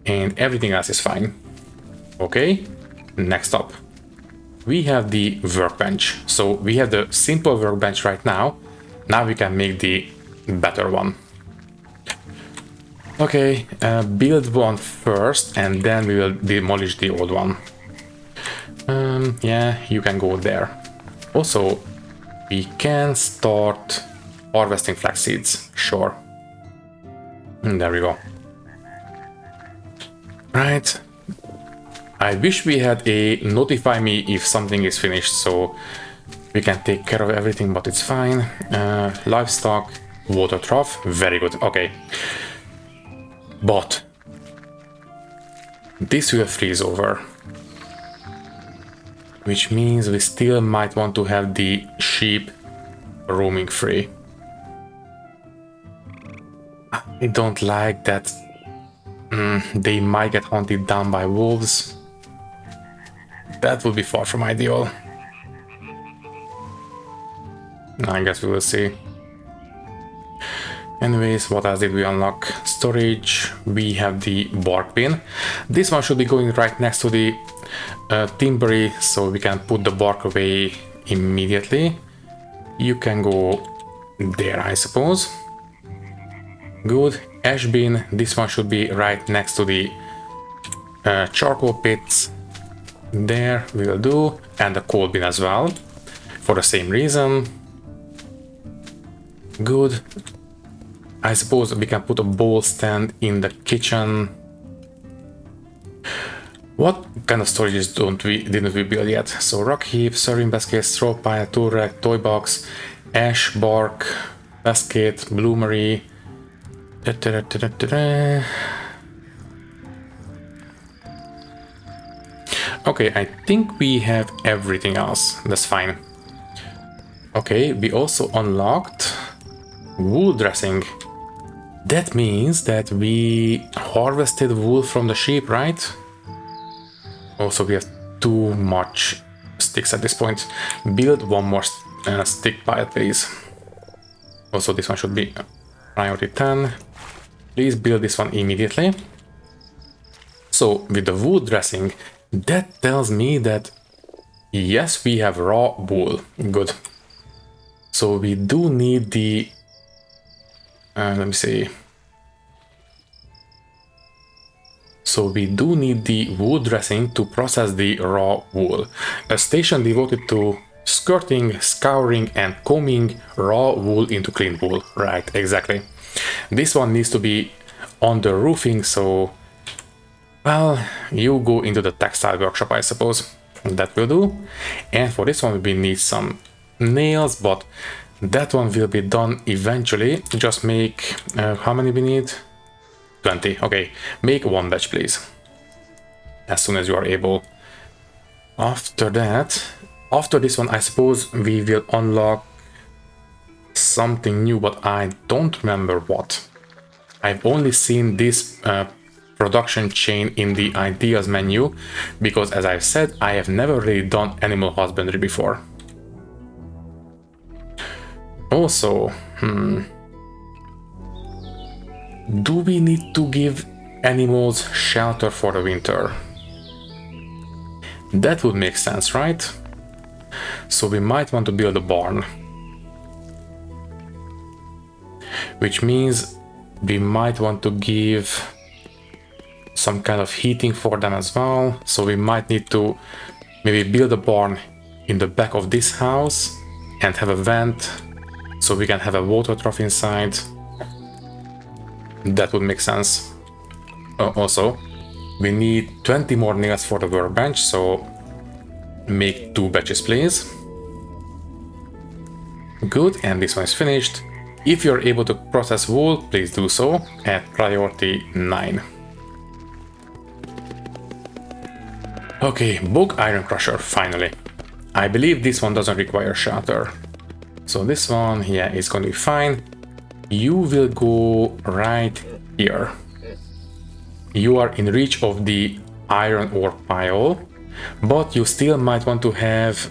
And everything else is fine. Okay, next up. We have the workbench. So we have the simple workbench right now. Now we can make the better one. Okay, build one first and then we will demolish the old one. Yeah, you can go there. Also, we can start harvesting flax seeds. Sure. There we go. Right. I wish we had a notify me if something is finished so we can take care of everything, but it's fine. Livestock, water trough, very good. Okay. But this will freeze over. Which means we still might want to have the sheep roaming free. I don't like that they might get hunted down by wolves. That would be far from ideal. I guess we will see. Anyways, what else did we unlock? Storage, we have the bark bin. This one should be going right next to the timbery, so we can put the bark away immediately. You can go there, I suppose. Good. Ash bin, this one should be right next to the charcoal pits. There will do. And the coal bin as well, for the same reason. Good. I suppose we can put a bowl stand in the kitchen. What kind of storages didn't we build yet? So rock heap, serving basket, straw pile, tool rack, toy box, ash, bark, basket, bloomery. Okay, I think we have everything else. That's fine. Okay, we also unlocked wool dressing. That means that we harvested wool from the sheep, right? Also, we have too much sticks at this point. Build one more stick pile, please. Also, this one should be priority 10. Please build this one immediately. So, with the wool dressing, that tells me that yes, we have raw wool. Good. So, we do need the... let me see. So we do need the wool dressing to process the raw wool. A station devoted to skirting, scouring and combing raw wool into clean wool. Right, exactly. This one needs to be on the roofing, so... Well, you go into the textile workshop, I suppose. That will do. And for this one we need some nails, but that one will be done eventually. Just make... how many we need? 20. Okay, make one batch, please. As soon as you are able. After that, after this one, I suppose we will unlock something new, but I don't remember what. I've only seen this production chain in the ideas menu, because as I've said, I have never really done animal husbandry before. Also, do we need to give animals shelter for the winter. That would make sense, right? So we might want to build a barn. Which means we might want to give some kind of heating for them as well. So we might need to maybe build a barn in the back of this house and have a vent so we can have a water trough inside. That would make sense. Also, we need 20 more nails for the workbench, so make 2 batches, please. Good, and this one is finished. If you're able to process wool, please do so at priority 9. Okay, bog iron crusher, finally. I believe this one doesn't require shelter. So this one, yeah, is going to be fine. You will go right here. You are in reach of the iron ore pile, but you still might want to have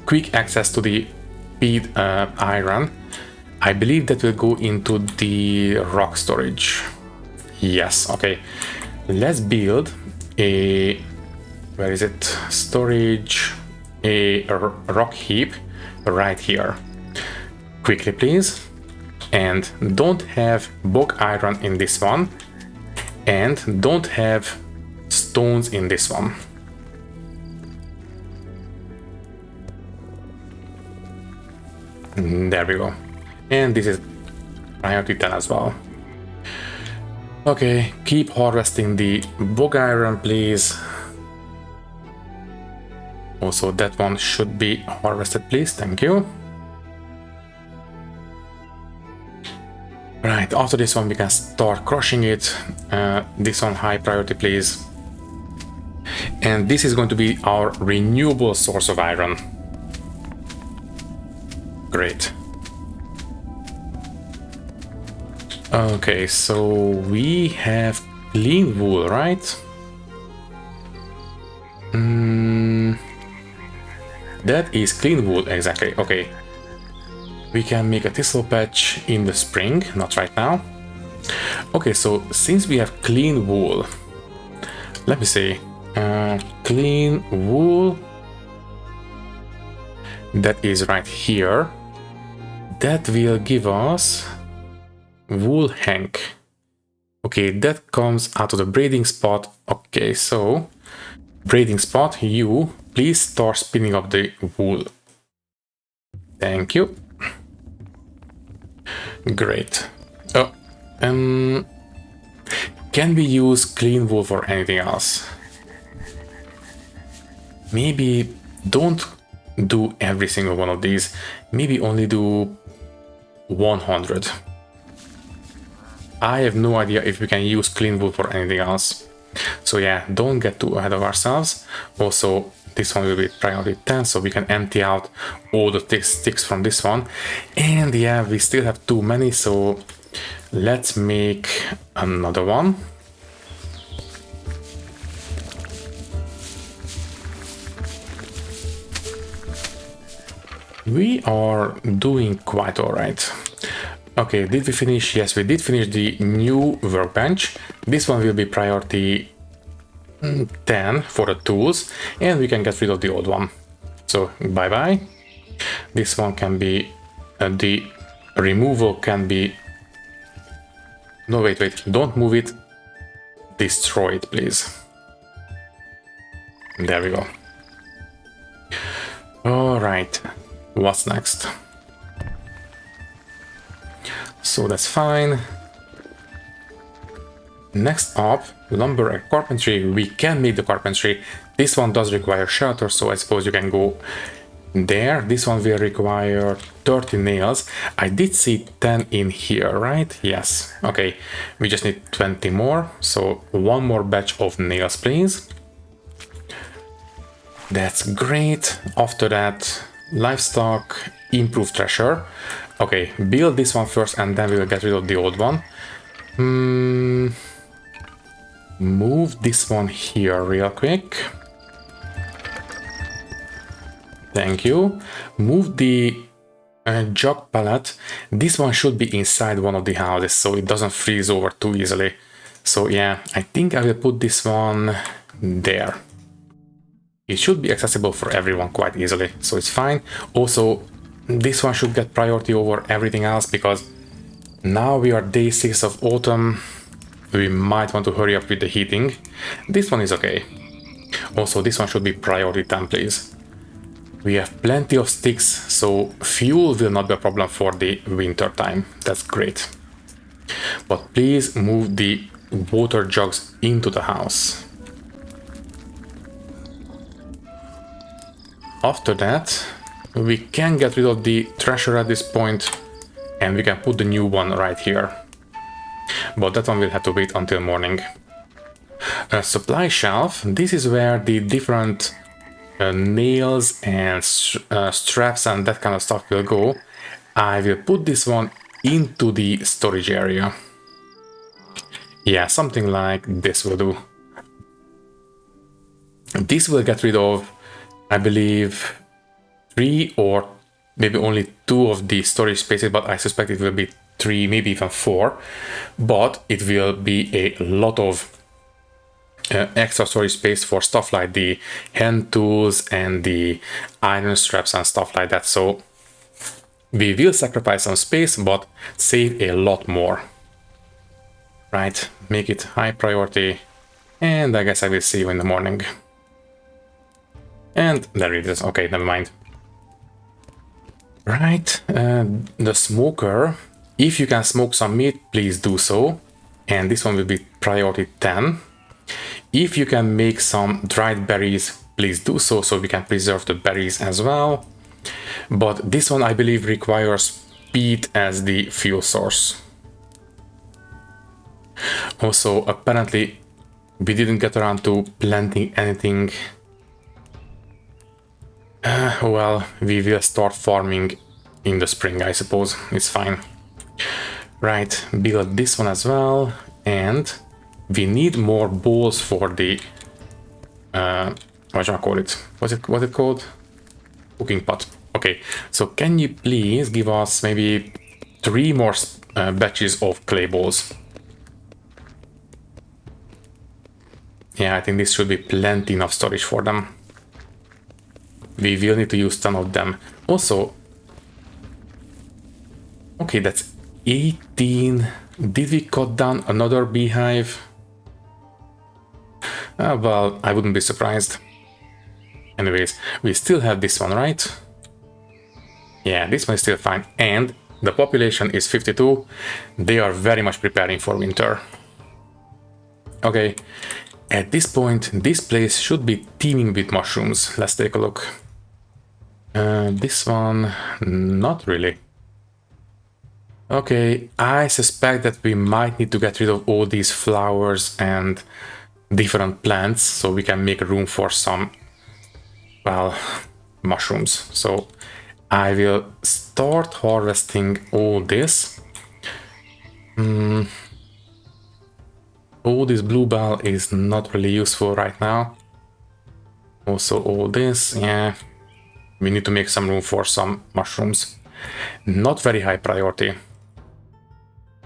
quick access to the feed iron. I believe that will go into the rock storage. Yes, okay. Let's build a, where is it? Storage, a rock heap right here. Quickly, please. And don't have bog iron in this one. And don't have stones in this one. There we go. And this is priority 10 as well. Okay, keep harvesting the bog iron, please. Also, that one should be harvested, please. Thank you. Right, after this one we can start crushing it. This one high priority, please. And this is going to be our renewable source of iron. Great. Okay, so we have clean wool, right? That is clean wool, exactly. Okay. We can make a thistle patch in the spring, not right now. Okay, so since we have clean wool, let me see. Clean wool. That is right here. That will give us wool hank. Okay, that comes out of the braiding spot. Okay, so braiding spot, you please start spinning up the wool. Thank you. Great. Oh, can we use clean wool for anything else? Maybe don't do every single one of these. Maybe only do 100. I have no idea if we can use clean wool for anything else. So yeah, don't get too ahead of ourselves. Also, this one will be priority 10, so we can empty out all the sticks from this one. And yeah, we still have too many, so let's make another one. We are doing quite alright. Okay, did we finish? Yes, we did finish the new workbench. This one will be priority 10 for the tools, and we can get rid of the old one. So bye-bye. This one can be, the removal can be, no wait, don't move it, destroy it please. There we go. Alright, what's next? So that's fine. Next up, lumber and carpentry. We can make the carpentry. This one does require shelter, so I suppose you can go there. This one will require 30 nails. I did see 10 in here, right? Yes. Okay, we just need 20 more. So one more batch of nails, please. That's great. After that, livestock, improved thresher. Okay, build this one first and then we'll get rid of the old one. Move this one here real quick. Thank you. Move the jug pallet. This one should be inside one of the houses so it doesn't freeze over too easily. So yeah, I think I will put this one there. It should be accessible for everyone quite easily, so it's fine. Also, this one should get priority over everything else because now we are day 6 of autumn. We might want to hurry up with the heating. This one is okay. Also, this one should be priority 10, please. We have plenty of sticks, so fuel will not be a problem for the winter time. That's great. But please move the water jugs into the house. After that, we can get rid of the treasure at this point, and we can put the new one right here. But that one will have to wait until morning. A supply shelf. This is where the different nails and straps and that kind of stuff will go. I will put this one into the storage area. Yeah, something like this will do. This will get rid of, I believe, 3 or maybe only 2 of the storage spaces, but I suspect it will be 3, maybe even 4. But it will be a lot of extra storage space for stuff like the hand tools and the iron straps and stuff like that. So we will sacrifice some space, but save a lot more. Right, make it high priority, and I guess I will see you in the morning. And there it is. Okay, never mind. Right, the smoker. If you can smoke some meat, please do so. And this one will be priority 10. If you can make some dried berries, please do so, so we can preserve the berries as well. But this one, I believe, requires peat as the fuel source. Also, apparently, we didn't get around to planting anything. Well, we will start farming in the spring, I suppose. It's fine. Right, build this one as well. And we need more bowls for the... what should I call it? What's it called? Cooking pot. Okay, so can you please give us maybe 3 more batches of clay bowls? Yeah, I think this should be plenty enough storage for them. We will need to use 10 of them. Also, okay, that's 18. Did we cut down another beehive? Well, I wouldn't be surprised. Anyways, we still have this one, right? Yeah, this one is still fine. And the population is 52. They are very much preparing for winter. Okay, at this point, this place should be teeming with mushrooms. Let's take a look. This one, not really. Okay, I suspect that we might need to get rid of all these flowers and different plants so we can make room for some, well, mushrooms. So I will start harvesting all this. All this bluebell is not really useful right now. Also all this, yeah. We need to make some room for some mushrooms. Not very high priority.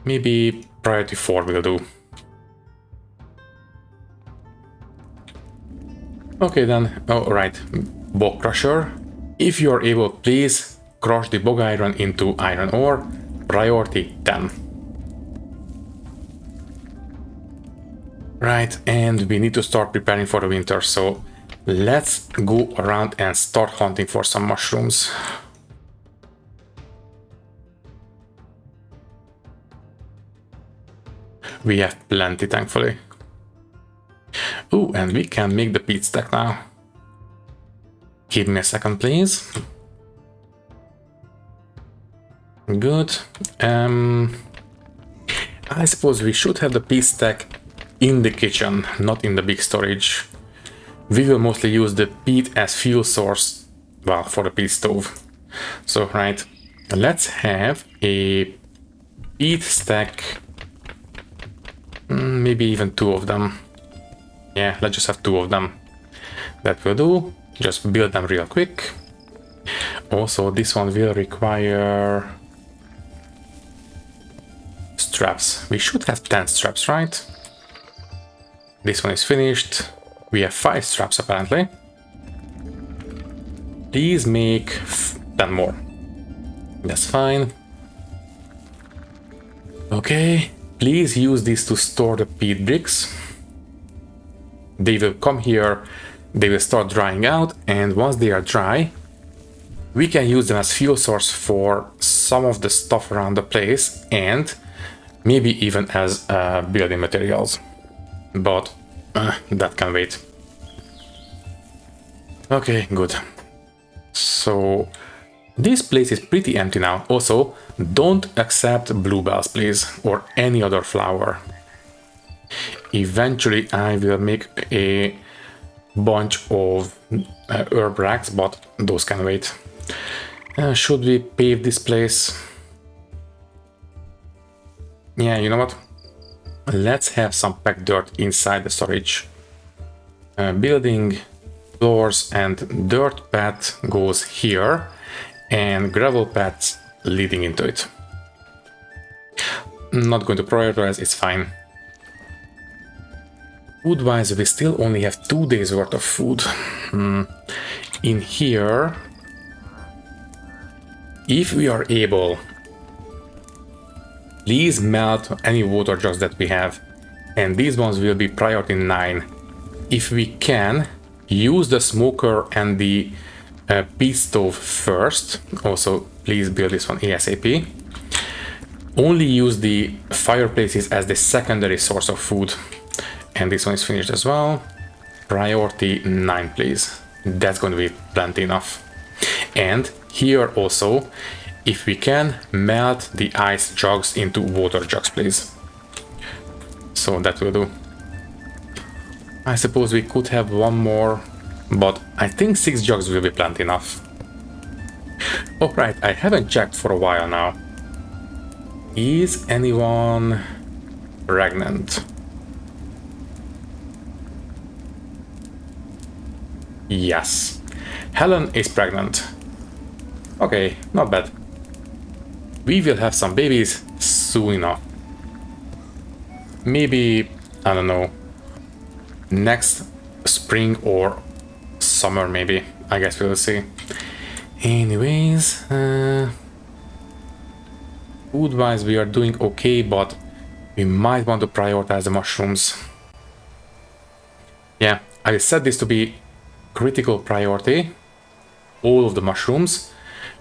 Maybe priority 4 will do. Okay then, oh right, bog crusher. If you are able, please crush the bog iron into iron ore, priority 10. Right, and we need to start preparing for the winter, so let's go around and start hunting for some mushrooms. We have plenty, thankfully. Ooh, and we can make the peat stack now. Give me a second, please. Good. I suppose we should have the peat stack in the kitchen, not in the big storage. We will mostly use the peat as fuel source, well, for the peat stove. So, right, let's have a peat stack, maybe even 2 of them. Yeah, let's just have 2 of them. That will do. Just build them real quick. Also, this one will require straps. We should have 10 straps, right? This one is finished. We have 5 straps apparently. Please make 10 more. That's fine. Okay, please use this to store the peat bricks. They will come here, they will start drying out, and once they are dry, we can use them as fuel source for some of the stuff around the place and maybe even as building materials. But that can wait. Okay, good. So this place is pretty empty now. Also, don't accept bluebells, please, or any other flower. Eventually, I will make a bunch of herb racks, but those can wait. Should we pave this place? Yeah, you know what? Let's have some packed dirt inside the storage. Building floors and dirt path goes here, and gravel paths leading into it. Not going to prioritize, it's fine. Food-wise, we still only have 2 days worth of food. In here, if we are able, please melt any water jugs that we have, and these ones will be priority 9. If we can, use the smoker and the peat stove first. Also, please build this one ASAP. Only use the fireplaces as the secondary source of food. And this one is finished as well. Priority 9, please. That's going to be plenty enough. And here also, if we can, melt the ice jugs into water jugs, please. So that will do. I suppose we could have one more, but I think 6 jugs will be plenty enough. Oh right, I haven't checked for a while now. Is anyone pregnant? Yes. Helen is pregnant. Okay, not bad. We will have some babies soon enough. Maybe, I don't know, next spring or summer maybe. I guess we'll see. Anyways, food-wise we are doing okay, but we might want to prioritize the mushrooms. Yeah, I set this to be critical priority. All of the mushrooms.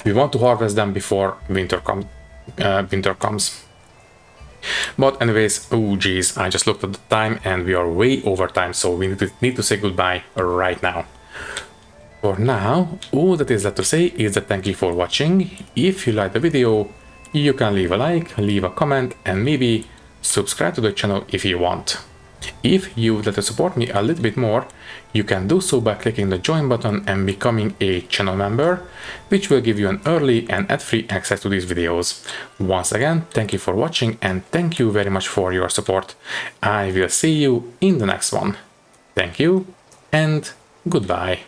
We want to harvest them before winter comes. But anyways, oh geez, I just looked at the time and we are way over time, so we need to say goodbye right now. For now, all that is left to say is that thank you for watching. If you liked the video, you can leave a like, leave a comment, and maybe subscribe to the channel if you want. If you would like to support me a little bit more, you can do so by clicking the join button and becoming a channel member, which will give you an early and ad-free access to these videos. Once again, thank you for watching and thank you very much for your support. I will see you in the next one. Thank you and goodbye.